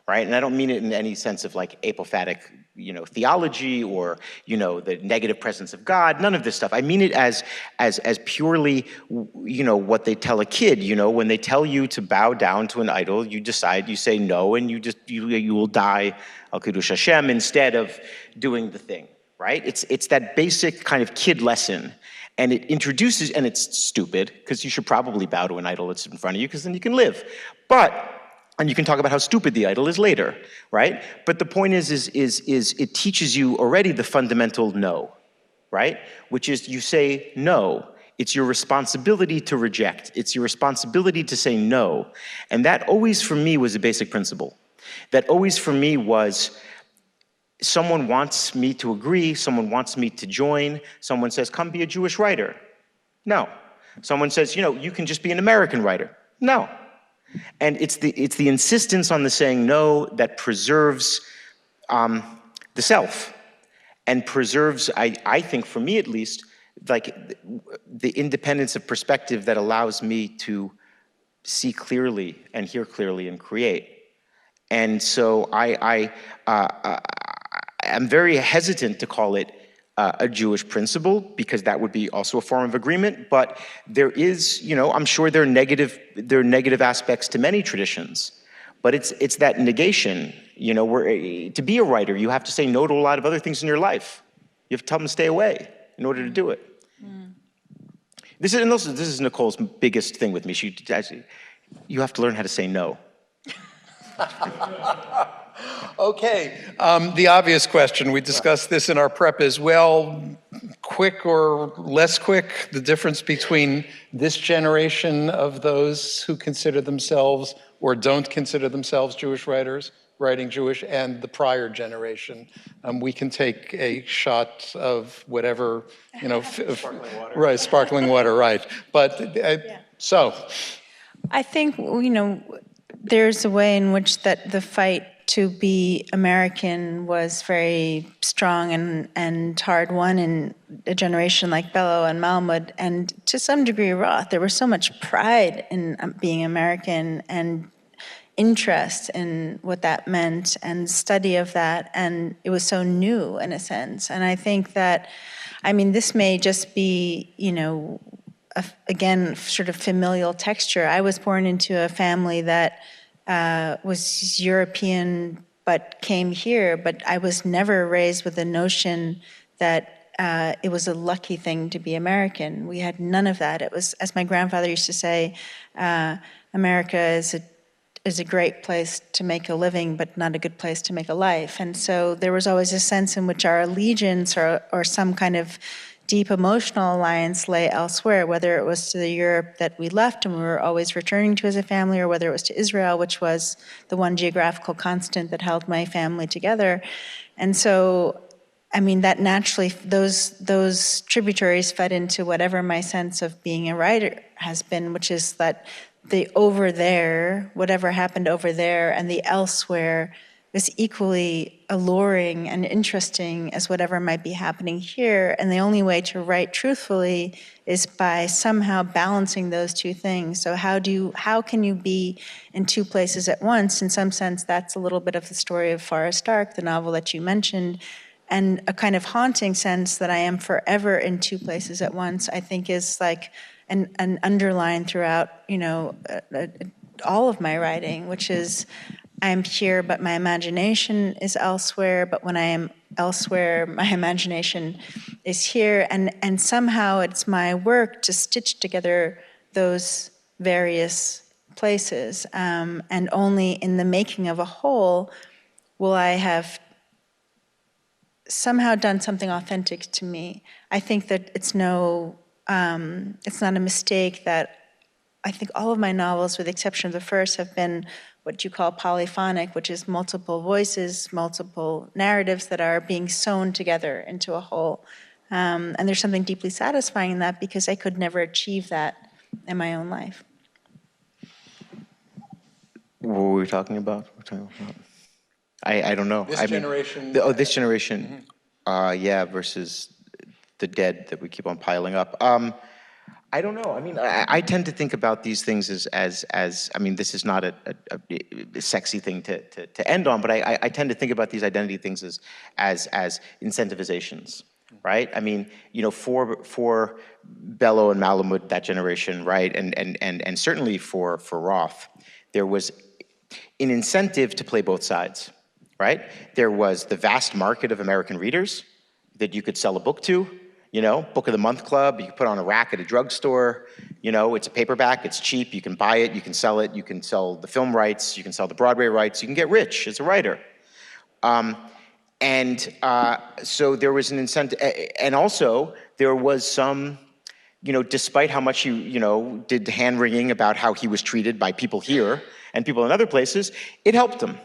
right? And I don't mean it in any sense of like apophatic, you know, theology or, you know, the negative presence of God, none of this stuff. I mean it as purely, you know, what they tell a kid, you know, when they tell you to bow down to an idol, you decide, you say no, and you will die al Kiddush Hashem instead of doing the thing, right? It's that basic kind of kid lesson. And it introduces, and it's stupid, because you should probably bow to an idol that's in front of you, because then you can live. And you can talk about how stupid the idol is later, right? But the point is it teaches you already the fundamental no, right? Which is you say no. It's your responsibility to reject. It's your responsibility to say no. And that always for me was a basic principle. That always for me was someone wants me to agree, someone wants me to join, someone says, come be a Jewish writer. No. Someone says, you know, you can just be an American writer. No. And it's the insistence on the saying no that preserves the self and preserves, I think for me at least, like the independence of perspective that allows me to see clearly and hear clearly and create. And so I'm very hesitant to call it a Jewish principle, because that would be also a form of agreement. But there is, you know, I'm sure there are negative aspects to many traditions. But it's that negation, you know, where to be a writer, you have to say no to a lot of other things in your life. You have to tell them to stay away in order to do it. Mm. This is Nicole's biggest thing with me. You have to learn how to say no. Okay, the obvious question, we discussed this in our prep as well, quick or less quick, the difference between this generation of those who consider themselves or don't consider themselves Jewish writers writing Jewish and the prior generation. We can take a shot of whatever, sparkling water. Right, sparkling water, right. But so. I think, there's a way in which that the fight to be American was very strong and hard won in a generation like Bellow and Mahmoud, and to some degree Roth. There was so much pride in being American and interest in what that meant and study of that, and it was so new in a sense. And I think that, this may just be, again, sort of familial texture. I was born into a family that was European but came here, but I was never raised with the notion that it was a lucky thing to be American. We had none of that. It was, as my grandfather used to say, America is a great place to make a living, but not a good place to make a life. And so there was always a sense in which our allegiance or some kind of deep emotional alliance lay elsewhere, whether it was to the Europe that we left and we were always returning to as a family, or whether it was to Israel, which was the one geographical constant that held my family together. And so, that naturally, those tributaries fed into whatever my sense of being a writer has been, which is that the over there, whatever happened over there, and the elsewhere is equally alluring and interesting as whatever might be happening here. And the only way to write truthfully is by somehow balancing those two things. So how can you be in two places at once? In some sense, that's a little bit of the story of Forrest Stark, the novel that you mentioned, and a kind of haunting sense that I am forever in two places at once, I think is like an underline throughout, all of my writing, which is I'm here, but my imagination is elsewhere. But when I am elsewhere, my imagination is here. And somehow it's my work to stitch together those various places. And only in the making of a whole will I have somehow done something authentic to me. I think that it's not a mistake that I think all of my novels, with the exception of the first, have been what you call polyphonic, which is multiple voices, multiple narratives that are being sewn together into a whole. And there's something deeply satisfying in that, because I could never achieve that in my own life. What were we talking about? I don't know. This generation. This generation. Mm-hmm. Versus the dead that we keep on piling up. I don't know. I tend to think about these things as this is not a sexy thing to end on, but I tend to think about these identity things as incentivizations, right? For Bellow and Malamud, that generation, right, and certainly for Roth, there was an incentive to play both sides, right? There was the vast market of American readers that you could sell a book to. Book of the Month Club, you can put on a rack at a drugstore, it's a paperback, it's cheap, you can buy it, you can sell it, you can sell the film rights, you can sell the Broadway rights, you can get rich as a writer. So there was an incentive, and also there was some, despite how much you did hand-wringing about how he was treated by people here and people in other places, it helped him.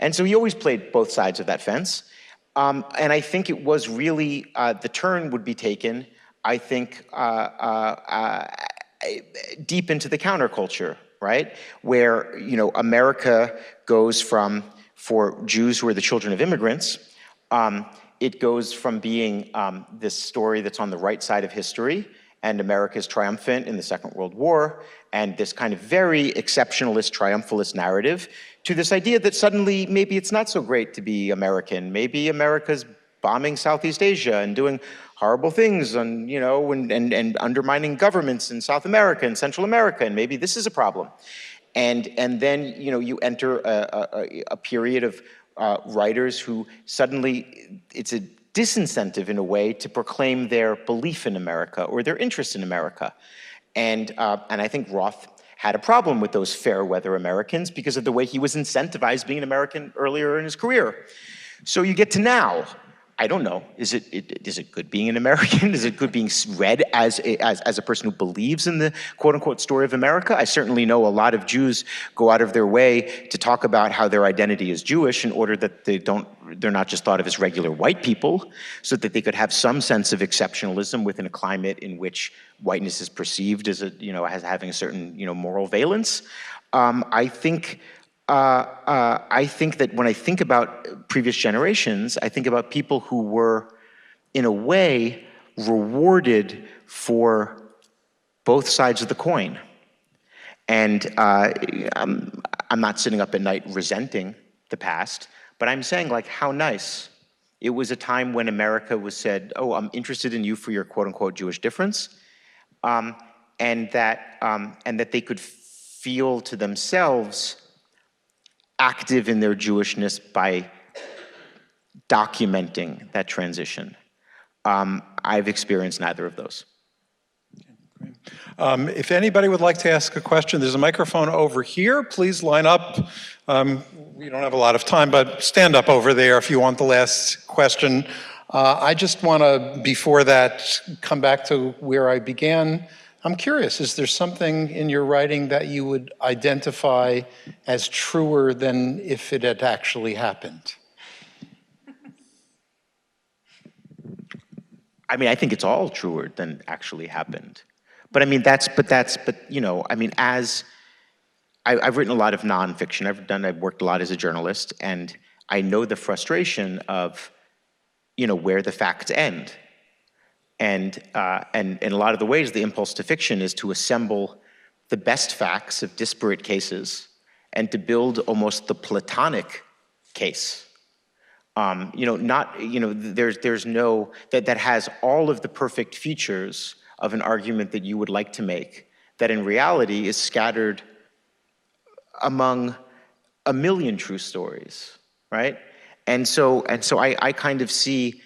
And so he always played both sides of that fence. And I think it was really, the turn would be taken, I think, deep into the counterculture, right? Where, America goes from, for Jews who are the children of immigrants, it goes from being this story that's on the right side of history, and America's triumphant in the Second World War, and this kind of very exceptionalist, triumphalist narrative, to this idea that suddenly maybe it's not so great to be American. Maybe America's bombing Southeast Asia and doing horrible things and undermining governments in South America and Central America, and maybe this is a problem. And then you enter a period of writers who suddenly, it's a disincentive in a way to proclaim their belief in America or their interest in America. And I think Roth had a problem with those fair weather Americans because of the way he was incentivized being an American earlier in his career. So you get to now, I don't know. Is it good being an American? Is it good being read as a person who believes in the quote unquote story of America? I certainly know a lot of Jews go out of their way to talk about how their identity is Jewish in order that they're not just thought of as regular white people, so that they could have some sense of exceptionalism within a climate in which whiteness is perceived as as having a certain moral valence. I think that when I think about previous generations, I think about people who were, in a way, rewarded for both sides of the coin. And I'm not sitting up at night resenting the past, but I'm saying, like, how nice. It was a time when America was said, oh, I'm interested in you for your quote-unquote Jewish difference, and that they could feel to themselves active in their Jewishness by documenting that transition. I've experienced neither of those. If anybody would like to ask a question, there's a microphone over here. Please line up. We don't have a lot of time, but stand up over there if you want the last question. I just want to, before that, come back to where I began. I'm curious, is there something in your writing that you would identify as truer than if it had actually happened? I mean, I think it's all truer than actually happened. But I mean, as I've written a lot of nonfiction. I've worked a lot as a journalist, and I know the frustration of, where the facts end. And in a lot of the ways, the impulse to fiction is to assemble the best facts of disparate cases and to build almost the Platonic case. There's no, that has all of the perfect features of an argument that you would like to make, that in reality is scattered among a million true stories, right? And so I kind of see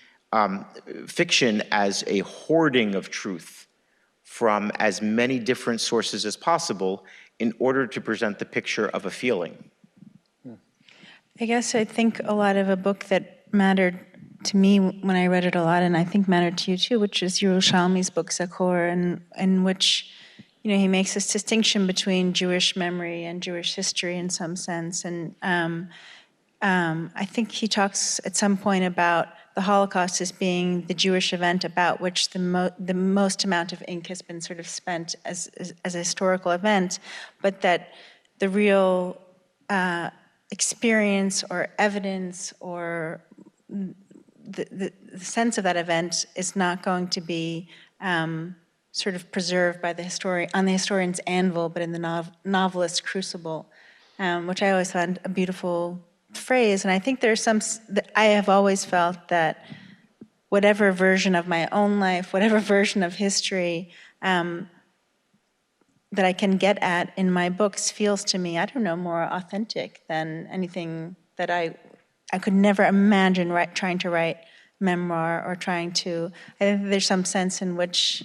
fiction as a hoarding of truth from as many different sources as possible in order to present the picture of a feeling. I guess I think a lot of a book that mattered to me when I read it a lot, and I think mattered to you too, which is Yerushalmi's book Zakor, in which he makes this distinction between Jewish memory and Jewish history in some sense. And I think he talks at some point about the Holocaust as being the Jewish event about which the most amount of ink has been sort of spent as a historical event, but that the real experience or evidence or the sense of that event is not going to be sort of preserved by the historian's anvil, but in the novelist's crucible, which I always found a beautiful phrase. And I think there's I have always felt that whatever version of my own life, whatever version of history that I can get at in my books feels to me, more authentic than anything that I could never imagine trying to write memoir or trying to. I think there's some sense in which,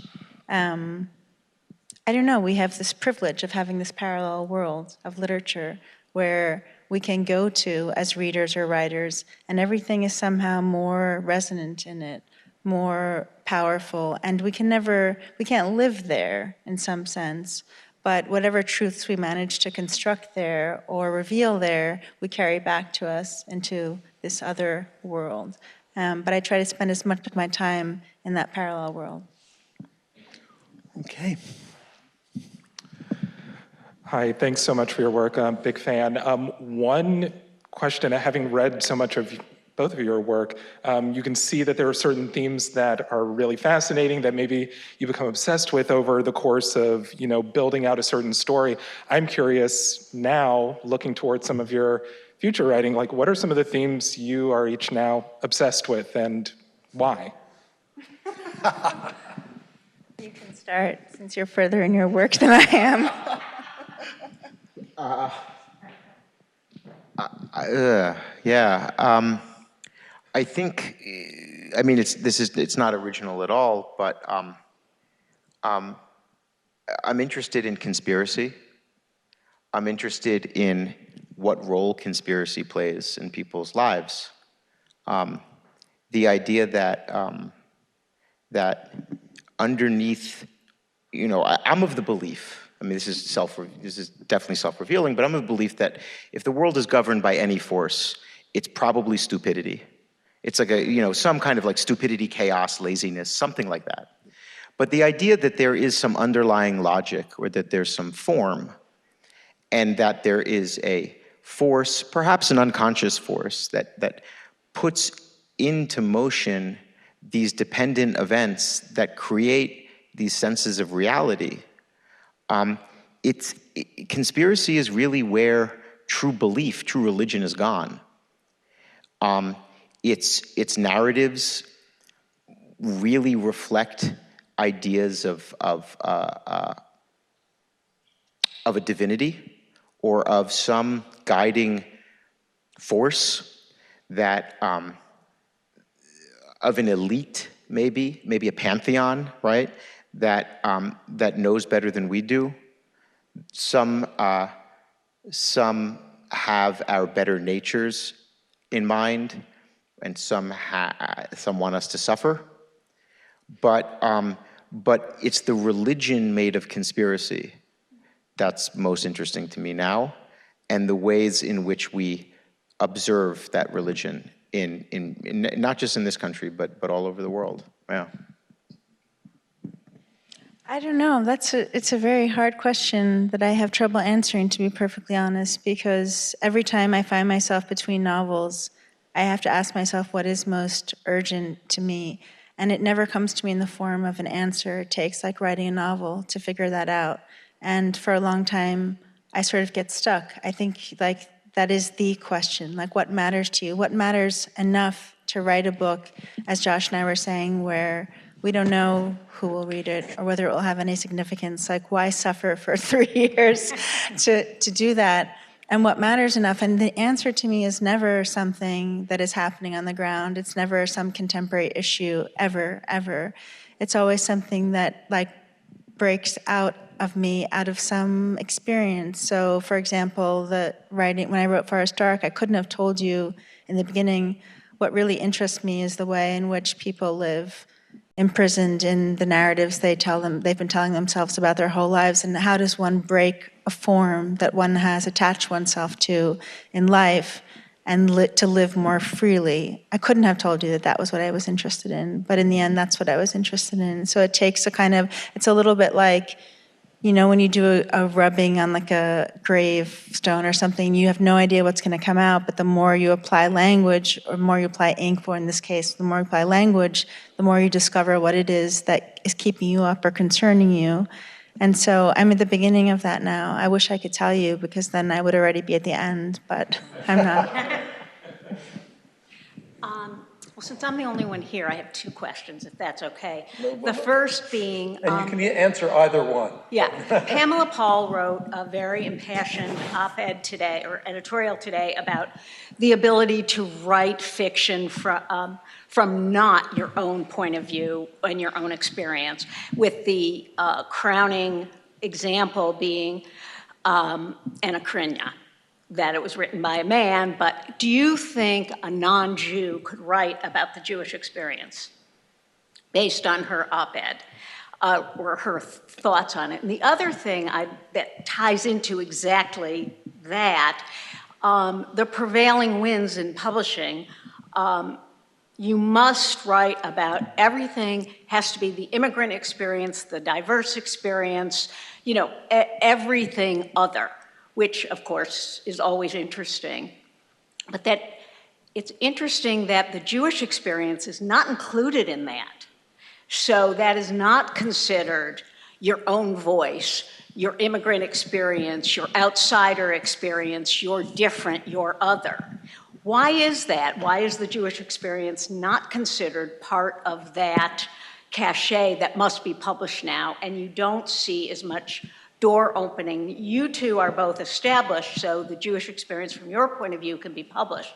we have this privilege of having this parallel world of literature where we can go to as readers or writers, and everything is somehow more resonant in it, more powerful, and we can't live there in some sense, but whatever truths we manage to construct there or reveal there, we carry back to us into this other world. But I try to spend as much of my time in that parallel world. Okay. Hi, thanks so much for your work. I'm a big fan. One question, having read so much of both of your work, you can see that there are certain themes that are really fascinating that maybe you become obsessed with over the course of, building out a certain story. I'm curious now, looking towards some of your future writing, like what are some of the themes you are each now obsessed with and why? You can start since you're further in your work than I am. I think, it's not original at all, but I'm interested in conspiracy. I'm interested in what role conspiracy plays in people's lives. the idea that that underneath, I'm of the belief. I mean, this is definitely self-revealing, but I'm of the belief that if the world is governed by any force, it's probably stupidity. It's like some kind of like stupidity, chaos, laziness, something like that. But the idea that there is some underlying logic, or that there's some form, and that there is a force, perhaps an unconscious force, that puts into motion these dependent events that create these senses of reality. Conspiracy is really where true belief, true religion is gone. Its narratives really reflect ideas of a divinity, or of some guiding force that of an elite, maybe a pantheon, right? That knows better than we do. Some have our better natures in mind, and some want us to suffer. But it's the religion made of conspiracy that's most interesting to me now, and the ways in which we observe that religion in not just in this country, but all over the world. Yeah. I don't know. It's a very hard question that I have trouble answering, to be perfectly honest, because every time I find myself between novels, I have to ask myself what is most urgent to me. And it never comes to me in the form of an answer. It takes like writing a novel to figure that out. And for a long time, I sort of get stuck. I think like that is the question, like what matters to you? What matters enough to write a book, as Josh and I were saying, where we don't know who will read it or whether it will have any significance. Like, why suffer for 3 years to do that? And what matters enough? And the answer to me is never something that is happening on the ground. It's never some contemporary issue, ever. It's always something that like breaks out of me, out of some experience. So, for example, when I wrote Forest Dark, I couldn't have told you in the beginning what really interests me is the way in which people live imprisoned in the narratives they've been telling themselves about their whole lives, and how does one break a form that one has attached oneself to in life and to live more freely. I couldn't have told you that was what I was interested in, but in the end, that's what I was interested in. So it takes it's a little bit like, when you do a rubbing on like a gravestone or something, you have no idea what's going to come out, but the more you apply language, or more you apply ink, or in this case, the more you apply language, the more you discover what it is that is keeping you up or concerning you. And so I'm at the beginning of that now. I wish I could tell you, because then I would already be at the end, but I'm not. Well, since I'm the only one here, I have 2 questions, if that's okay. The first being... And you can answer either one. Yeah. Pamela Paul wrote a very impassioned op-ed today, or editorial today, about the ability to write fiction from not your own point of view and your own experience, with the crowning example being Anna Karenina, that it was written by a man. But do you think a non-Jew could write about the Jewish experience based on her op-ed or her thoughts on it? And the other thing that ties into exactly that, the prevailing winds in publishing, you must write about everything, has to be the immigrant experience, the diverse experience, everything other, which of course is always interesting. But that it's interesting that the Jewish experience is not included in that. So that is not considered your own voice, your immigrant experience, your outsider experience, your different, your other. Why is that? Why is the Jewish experience not considered part of that cachet that must be published now, and you don't see as much door opening? You two are both established, so the Jewish experience from your point of view can be published.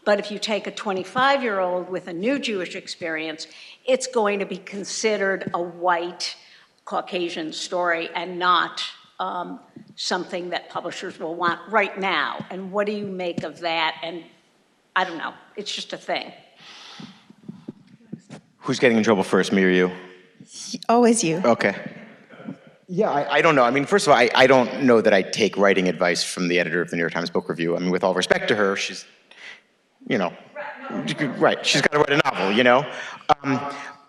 But if you take a 25-year-old with a new Jewish experience, it's going to be considered a white Caucasian story and not something that publishers will want right now. And what do you make of that? And I don't know, it's just a thing. Who's getting in trouble first, me or you? Always you. Okay. Yeah, I don't know. I mean, first of all, I don't know that I take writing advice from the editor of the New York Times Book Review. I mean, with all respect to her, she's, you know, right, she's got to write a novel, you know?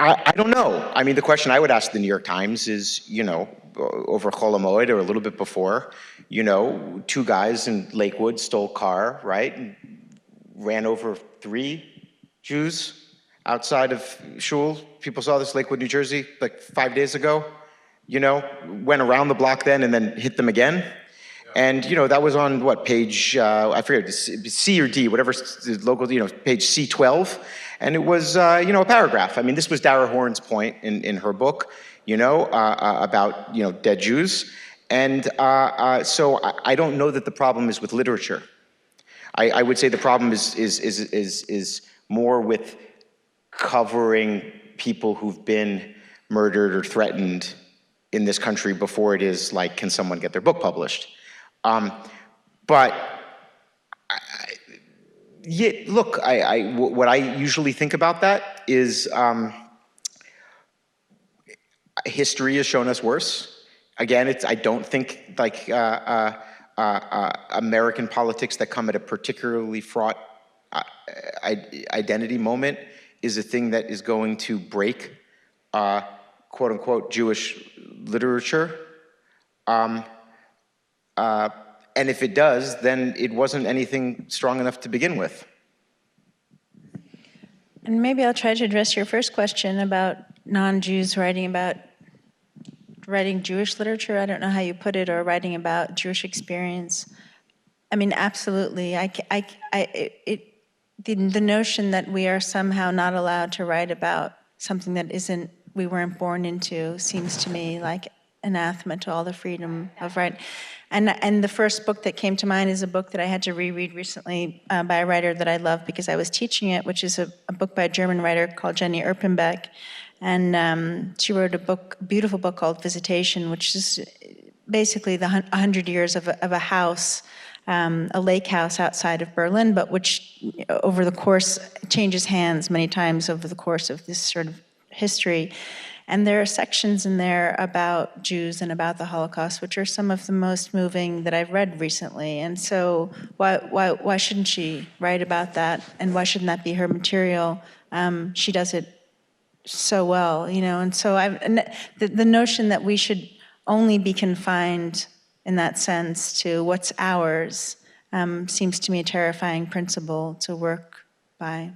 I don't know. I mean, the question I would ask the New York Times is, you know, over Chol Hamoed or a little bit before, you know, 2 guys in Lakewood stole a car, right? And ran over 3 Jews outside of shul. People saw this, Lakewood, New Jersey, like 5 days ago. You know, went around the block then and then hit them again. And, you know, that was on what, page, I forget, C or D, whatever local, you know, page C12. And it was, you know, a paragraph. I mean, this was Dara Horn's point in her book, you know, about, you know, dead Jews. And so I don't know that the problem is with literature. I would say the problem is more with covering people who've been murdered or threatened in this country before it is like, can someone get their book published? But yeah, look, what I usually think about that is history has shown us worse. Again, I don't think like American politics that come at a particularly fraught identity moment is a thing that is going to break quote unquote Jewish literature. And if it does, then it wasn't anything strong enough to begin with. And maybe I'll try to address your first question about non-Jews writing Jewish literature. I don't know how you put it, or writing about Jewish experience. I mean, absolutely. The notion that we are somehow not allowed to write about something that we weren't born into seems to me like anathema to all the freedom of writing. And the first book that came to mind is a book that I had to reread recently by a writer that I love because I was teaching it, which is a book by a German writer called Jenny Erpenbeck. And she wrote a beautiful book called Visitation, which is basically the 100 years of a house, a lake house outside of Berlin, but which over the course changes hands many times over the course of this sort of history. And there are sections in there about Jews and about the Holocaust, which are some of the most moving that I've read recently. And so why shouldn't she write about that? And why shouldn't that be her material? She does it so well, you know. And so the notion that we should only be confined in that sense to what's ours seems to me a terrifying principle to work by.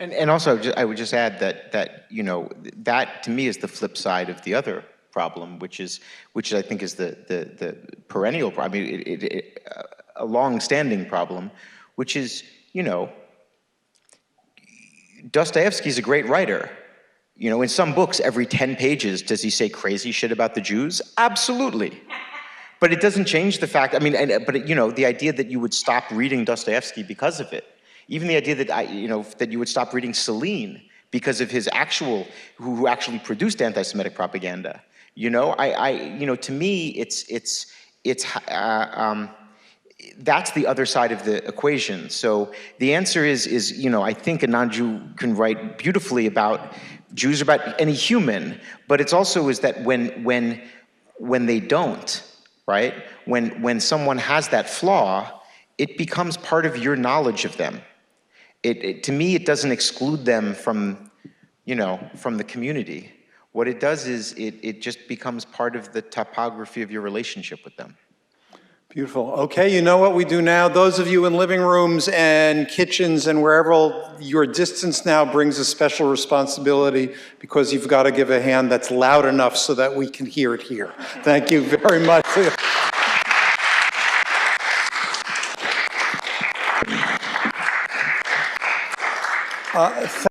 And also, I would just add that you know, that to me is the flip side of the other problem, which I think is the perennial problem, I mean, a long-standing problem, which is, you know, Dostoevsky's a great writer. You know, in some books, every 10 pages, does he say crazy shit about the Jews? Absolutely. But it doesn't change the fact, I mean, you know, the idea that you would stop reading Dostoevsky because of it. Even the idea that that you would stop reading Celine because of his who actually produced anti-Semitic propaganda. You know, you know, to me, it's that's the other side of the equation. So the answer is you know, I think a non-Jew can write beautifully about Jews, about any human, but it's also is that when they don't, right? When someone has that flaw, it becomes part of your knowledge of them. To me, it doesn't exclude them from, you know, from the community. What it does is it just becomes part of the topography of your relationship with them. Beautiful. Okay, you know what we do now? Those of you in living rooms and kitchens and wherever your distance now brings a special responsibility because you've got to give a hand that's loud enough so that we can hear it here. Thank you very much.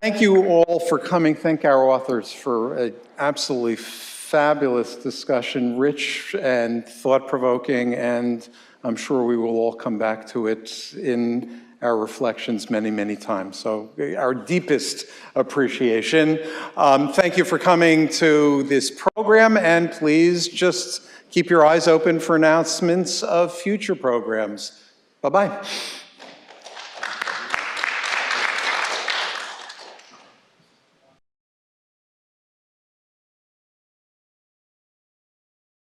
Thank you all for coming. Thank our authors for an absolutely fabulous discussion, rich and thought-provoking, and I'm sure we will all come back to it in our reflections many, many times. So our deepest appreciation. Thank you for coming to this program, and please just keep your eyes open for announcements of future programs. Bye-bye.